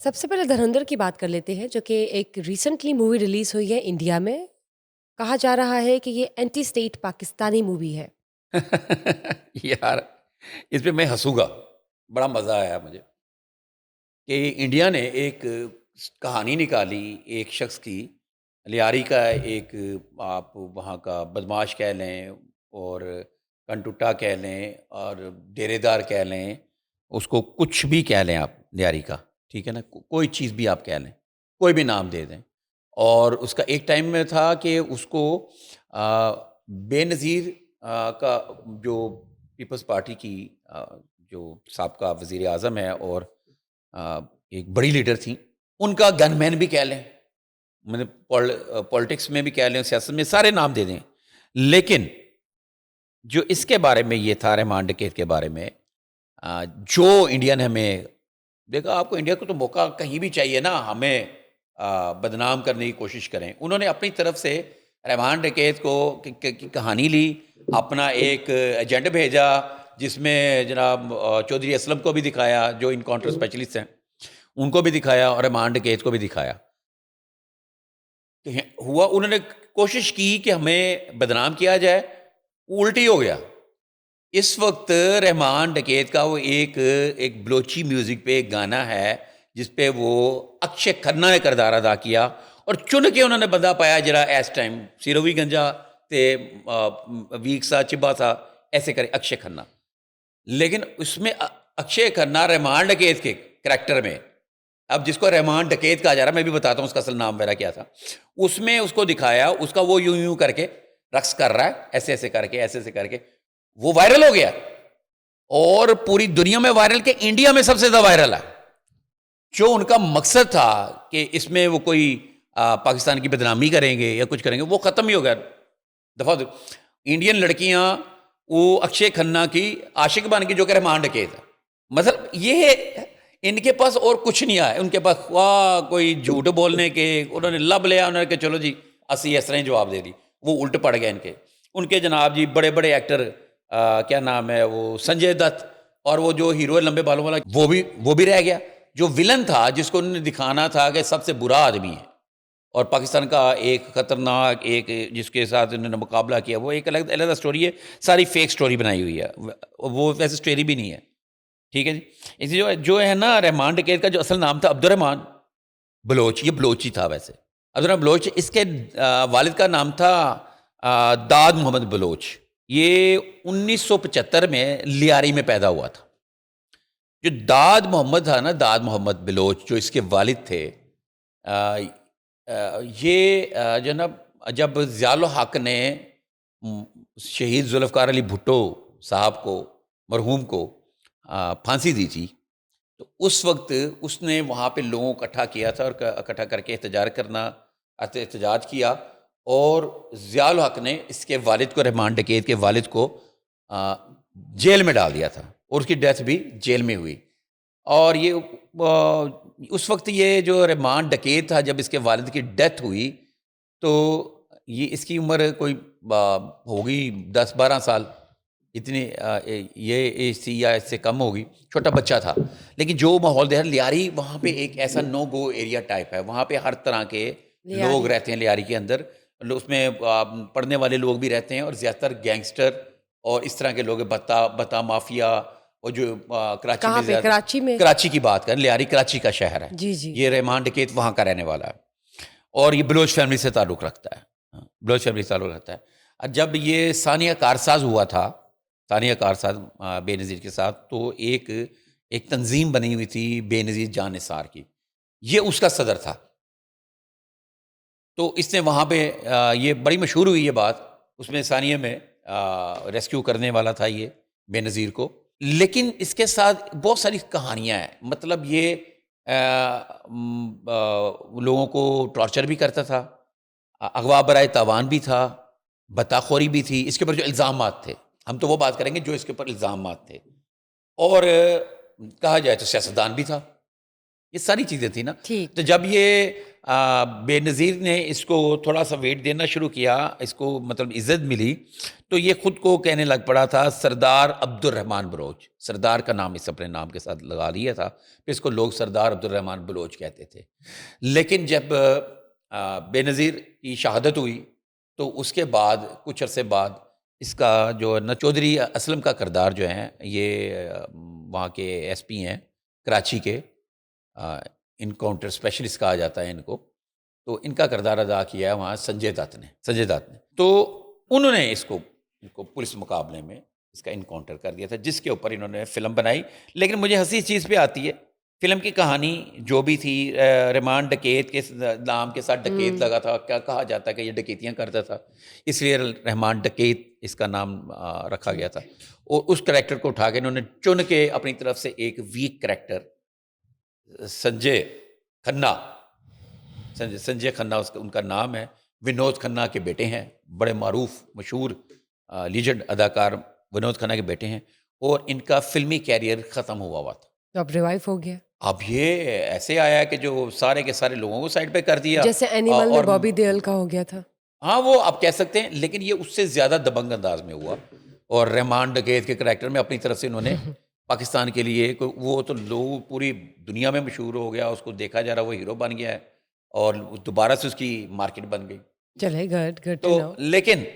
सबसे पहले धुरंधर की बात कर लेते हैं, जो कि एक रिसेंटली मूवी रिलीज़ हुई है इंडिया में। कहा जा रहा है कि ये एंटी स्टेट पाकिस्तानी मूवी है। यार, इस पे मैं हँसूँगा। बड़ा मज़ा आया मुझे कि इंडिया ने एक कहानी निकाली एक शख़्स की, लियारी का एक, आप वहाँ का बदमाश कह लें और कनटुट्टा कह लें और डेरेदार कह लें, उसको कुछ भी कह लें आप लियारी का, ठीक है ना? कोई चीज़ भी आप कह लें, कोई भी नाम दे दें। और उसका एक टाइम में था कि उसको बेनज़ीर का जो पीपल्स पार्टी की जो साबका वज़ीर-ए-आज़म है और अ, एक बड़ी लीडर थीं, उनका गनमैन भी कह लें, मतलब पॉलिटिक्स में भी कह लें, सियासत में सारे नाम दे दें। लेकिन जो इसके बारे में ये था रहमान डकैत के बारे में, जो इंडिया ने हमें देखा, आपको इंडिया को तो मौका कहीं भी चाहिए ना, हमें बदनाम करने की कोशिश करें। उन्होंने अपनी तरफ से रहमान डकैत को की कहानी ली, अपना एक एजेंट भेजा, जिसमें जनाब चौधरी असलम को भी दिखाया, जो इनकाउंटर स्पेशलिस्ट हैं, उनको भी दिखाया और रहमान डकैत को भी दिखाया। तो हुआ, उन्होंने कोशिश की कि हमें बदनाम किया जाए, उल्टी हो गया। इस वक़्त रहमान डकैत का वो एक एक बलोची म्यूज़िक पे एक गाना है, जिस पे वो अक्षय खन्ना ने किरदार अदा किया और चुन के उन्होंने बंदा पाया जरा इस टाइम सिरों भी गंजा ते वीक सा चिब्बा सा, ऐसे करे अक्षय खन्ना। लेकिन उसमें अक्षय खन्ना रहमान डकैत के करैक्टर में, अब जिसको रहमान डकैत कहा जा रहा है, मैं भी बताता हूँ उसका असल नाम मेरा क्या था। उसमें उसको दिखाया, उसका वो यूँ-यूँ करके रक़्स कर रहा है, ऐसे-ऐसे करके, ऐसे-ऐसे करके। वो वायरल हो गया और पूरी दुनिया में वायरल, के इंडिया में सबसे ज़्यादा वायरल है। जो उनका मकसद था कि इसमें वो कोई पाकिस्तान की बदनामी करेंगे या कुछ करेंगे, वो ख़त्म ही हो गया। दफ़ा दो, इंडियन लड़कियाँ वो अक्षय खन्ना की आशिक बन गई, जो कि रहमान डकैत है। मतलब ये इनके पास और कुछ नहीं आया, उनके पास वाह कोई झूठ बोलने के, उन्होंने लब लिया, उन्होंने कहा चलो जी असी इस तरह ही जवाब दे दी। वो उल्ट पड़ गए इनके। उनके जनाब जी बड़े-बड़े एक्टर, क्या नाम है वो, संजय दत्त, और वो जो हीरो है लंबे बालों वाला, वो भी रह गया। जो विलन था, जिसको उन्होंने दिखाना था कि सबसे बुरा आदमी है और पाकिस्तान का एक खतरनाक, एक जिसके साथ उन्होंने मुकाबला किया, वो एक अलग अलग स्टोरी है, सारी फेक स्टोरी बनाई हुई है। वो वैसे स्टोरी भी नहीं है, ठीक है जी। इसी जो जो है ना, रहमान डकैत का जो असल नाम था अब्दुर्रहमान बलोच, ये बलोची था वैसे। अब्दुर्रहमान बलोच, इसके वालिद का नाम था दाद मोहम्मद बलोच। ये 1975 में लियारी में पैदा हुआ था। जो दाद मोहम्मद था ना, दाद मोहम्मद बलोच, जो इसके वालिद थे, ये जो ना, जब ज़ियाउल हक ने उम, शहीद ज़ुल्फ़िकार अली भुट्टो साहब को, मरहूम को फांसी दी थी, तो उस वक़्त उसने वहाँ पे लोगों को इकट्ठा किया था और इकट्ठा करके एहतजाज किया और ज़ियाउल हक ने इसके वालिद को, रहमान डकैत के वालिद को जेल में डाल दिया था और उसकी डेथ भी जेल में हुई। और ये उस वक़्त ये जो रहमान डकैत था, जब इसके वालिद की डेथ हुई, तो ये इसकी उम्र कोई होगी 10-12 साल, इतनी ये एज थी या इससे कम होगी, छोटा बच्चा था। लेकिन जो माहौल दे लियारी, वहाँ पे एक ऐसा नो गो एरिया टाइप है, वहाँ पे हर तरह के लोग लियारी। रहते हैं लियारी के अंदर। उसमें पढ़ने वाले लोग भी रहते हैं और ज़्यादातर गैंगस्टर और इस तरह के लोग हैं, बता बता माफिया, और जो कराची कहाँ में पे? ज़्यादा, कराची में? कराची की बात करें, लियारी कराची का शहर है। जी, जी। ये रहमान डकैत वहाँ का रहने वाला है और ये बलोच फैमिली से ताल्लुक़ रखता है। हाँ, बलोच फैमिली से ताल्लुक़ रखता है। जब ये सानिया कारसाज़ हुआ था, सानिया कारसाज़ बेनज़ीर के साथ, तो एक एक तंज़ीम बनी हुई थी बेनज़ीर जान निसार की, ये उसका सदर था। तो इसने वहाँ पे ये बड़ी मशहूर हुई ये बात, उसमें सानिया में रेस्क्यू करने वाला था ये बेनज़ीर को। लेकिन इसके साथ बहुत सारी कहानियाँ हैं, मतलब ये लोगों को टॉर्चर भी करता था, अगवा बराए तावान भी था, बताखोरी भी थी, इसके ऊपर जो इल्ज़ामात थे, हम तो वो बात करेंगे जो इसके ऊपर इल्ज़ामात थे। और कहा जाए तो सियासतदान भी था। ये सारी चीज़ें थी ना। ठीक। तो जब ये बेनज़ीर ने इसको थोड़ा सा वेट देना शुरू किया, इसको मतलब इज़्ज़त मिली, तो ये खुद को कहने लग पड़ा था सरदार अब्दुर्रहमान बलोच। सरदार का नाम इस अपने नाम के साथ लगा लिया था, फिर इसको लोग सरदार अब्दुर्रहमान बलोच कहते थे। लेकिन जब बेनज़ीर की शहादत हुई, तो उसके बाद कुछ अरसे बाद इसका जो है ना चौधरी असलम का किरदार जो है, ये वहाँ के एसपी हैं कराची के, इनकाउंटर स्पेशलिस्ट कहा जाता है इनको। तो इनका किरदार अदा किया है वहाँ संजय दत्त ने। तो उन्होंने इनको पुलिस मुकाबले में इसका इनकाउंटर कर दिया था, जिसके ऊपर इन्होंने फ़िल्म बनाई। लेकिन मुझे हँसी इस चीज़ पे आती है, फ़िल्म की कहानी जो भी थी, रहमान डकैत के नाम के साथ डकैत लगा था, क्या कहा जाता है कि ये डकैतियाँ करता था, इसलिए रहमान डकैत इसका नाम रखा गया था। और उस कैरेक्टर को उठा के इन्होंने चुन के अपनी तरफ से एक वीक कैरेक्टर संजय खन्ना, संजय खन्ना उसका उनका नाम है, विनोद खन्ना के बेटे हैं, बड़े मारूफ मशहूर लीजेंड अदाकार विनोद खन्ना के बेटे हैं, और इनका फिल्मी कैरियर ख़त्म हुआ था। तो अब रिवाइव हो गया, अब ये ऐसे आया है कि जो सारे के सारे लोगों को साइड पे कर दिया। जैसे एनिमल में और बॉबी देओल का हो गया था। हाँ, वो आप कह सकते हैं, लेकिन ये उससे ज़्यादा दबंग अंदाज में हुआ। और रहमान डकैत के करैक्टर में अपनी तरफ से इन्होंने पाकिस्तान के लिए वो तो लोग पूरी दुनिया में मशहूर हो गया, उसको देखा जा रहा, वो हीरो बन गया है और दोबारा से उसकी मार्केट बन गई। चले गुड गुड टू तो नो। लेकिन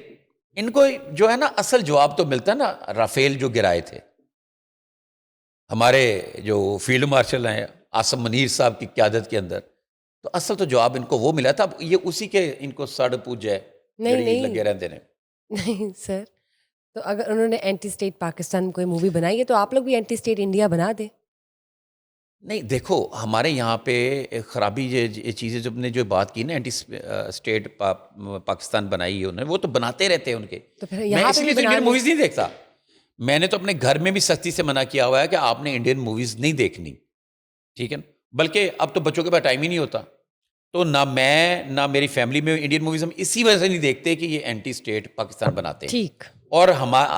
इनको जो है ना असल जवाब तो मिलता है ना, राफेल जो गिराए थे, हमारे जो फील्ड मार्शल हैं आसम मनीर साहब की क़यादत के अंदर, तो असल तो जवाब इनको वो मिला था। अब ये उसी के इनको सड़ पूज है, नहीं जड़ी नहीं लगे रहते हैं। नहीं सर, तो अगर उन्होंने एंटी स्टेट पाकिस्तान में कोई मूवी बनाई है तो आप लोग भी एंटी स्टेट इंडिया बना दे। नहीं, देखो हमारे यहाँ पे खराबी ये चीज़ें जो हमने जो बात की ना, एंटी स्टेट पाकिस्तान बनाई है उन्होंने, वो तो बनाते रहते हैं उनके। तो फिर मैं यहाँ पे भी इसलिए तो बना इंडियन दे। मूवीज़ नहीं देखता। मैंने तो अपने घर में भी सख्ती से मना किया हुआ है कि आपने इंडियन मूवीज़ नहीं देखनी, ठीक है ना? बल्कि अब तो बच्चों के पास टाइम ही नहीं होता। तो ना मैं, ना मेरी फैमिली में इंडियन मूवीज़ हम इसी वजह से नहीं देखते कि ये एंटी स्टेट पाकिस्तान बनाते हैं। ठीक। और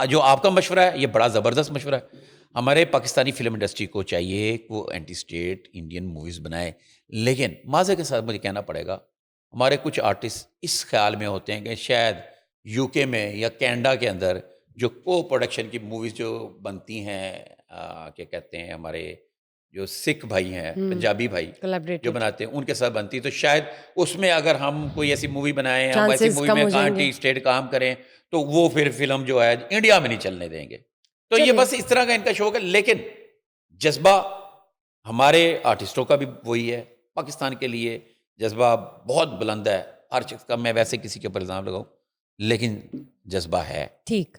जो आपका मशवरा है, ये बड़ा ज़बरदस्त मशवरा है। हमारे पाकिस्तानी फ़िल्म इंडस्ट्री को चाहिए कि वो एंटी स्टेट इंडियन मूवीज़ बनाए। लेकिन माज़े के साथ मुझे कहना पड़ेगा, हमारे कुछ आर्टिस्ट इस ख़्याल में होते हैं कि शायद यूके में या कनाडा के अंदर जो को प्रोडक्शन की मूवीज़ जो बनती हैं, क्या कहते हैं, हमारे जो सिख भाई हैं, पंजाबी भाई जो कोलैबोरेटेड बनाते हैं, उनके साथ बनती है, तो शायद उसमें अगर हम कोई ऐसी मूवी बनाएँ, हम ऐसी चांसेस मूवी कम में हो जाएंगे। एंटी स्टेट काम करें, तो वो फिर फ़िल्म जो है इंडिया में नहीं चलने देंगे। तो ये चलिए बस इस तरह का इनका शौक है। लेकिन जज़्बा हमारे आर्टिस्टों का भी वही है, पाकिस्तान के लिए जज़्बा बहुत बुलंद है। हर शख्स का, मैं वैसे किसी के ऊपर इल्ज़ाम लगाऊँ, लेकिन जज़्बा है। ठीक।